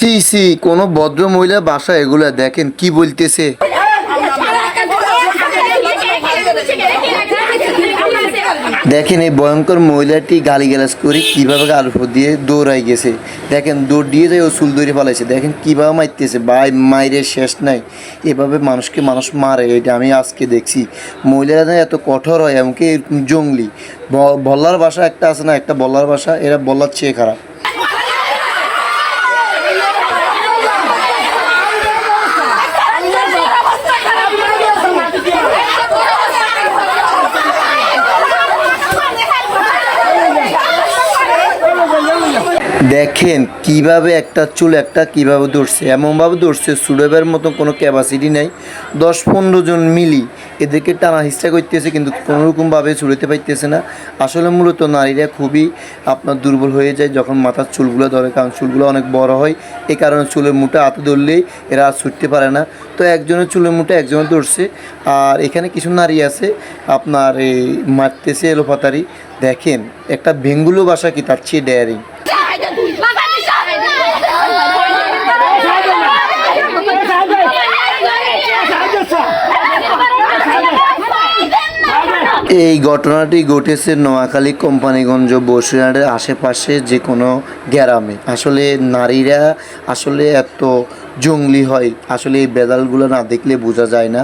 C C কোনো ভদ্র মহিলা বাসা এগুলা দেখেন কি বলতেছে। দেখেন এই ভয়ঙ্কর মহিলাটি গালিগালাজ করে কিভাবে গালফ দিয়ে দৌড়াই গেছে। দেখেন দৌড় দিয়ে যায় ও চুল দৌড়ে ফেলাইছে। দেখেন কিভাবে মারতেছে, ভাই মাইরে শেষ নাই। এভাবে মানুষকে মানুষ মারে, এটা আমি আজকে দেখছি। মহিলারা এত কঠোর হয়, এমনকি জঙ্গলি বল্লার বাসা একটা আছে না, একটা বল্লার বাসা, এরা বল্লার চেয়ে খারাপ। দেখেন কিভাবে একটা চুল একটা কিভাবে ধরছে, এমনভাবে ধরছে সুডেবের মতো কোনো ক্যাপাসিটি নাই। 10-15 জন মিলি এদেরকে টানা হিস্টা করতেছে, কিন্তু কোনোরকমভাবে ছুড়তে পারতেছে না। আসলে মূলত নারীরা খুবই আপনার দুর্বল হয়ে যায় যখন মাথার চুলগুলো ধরে, কারণ চুলগুলো অনেক বড় হয়। এই কারণে চুলের মুঠা হাতে ধরলেই এরা আর ছুটতে পারে না। তো একজনের চুলের মুঠা একজনের ধরছে, আর এখানে কিছু নারী আছে আপনার এই মারতেছে এলোপাতারি। দেখেন একটা বেঙ্গুলো বাসা কি তার চেয়ে ডেয়ারিং। এই ঘটনাটি ঘটেছে নোয়াখালী, কোম্পানিগঞ্জ, বসিরহাটের আশেপাশে যে কোনো গ্রামে। আসলে নারীরা আসলে এত জঙ্গলি হয়, আসলে এই বেদালগুলো না দেখলে বোঝা যায় না।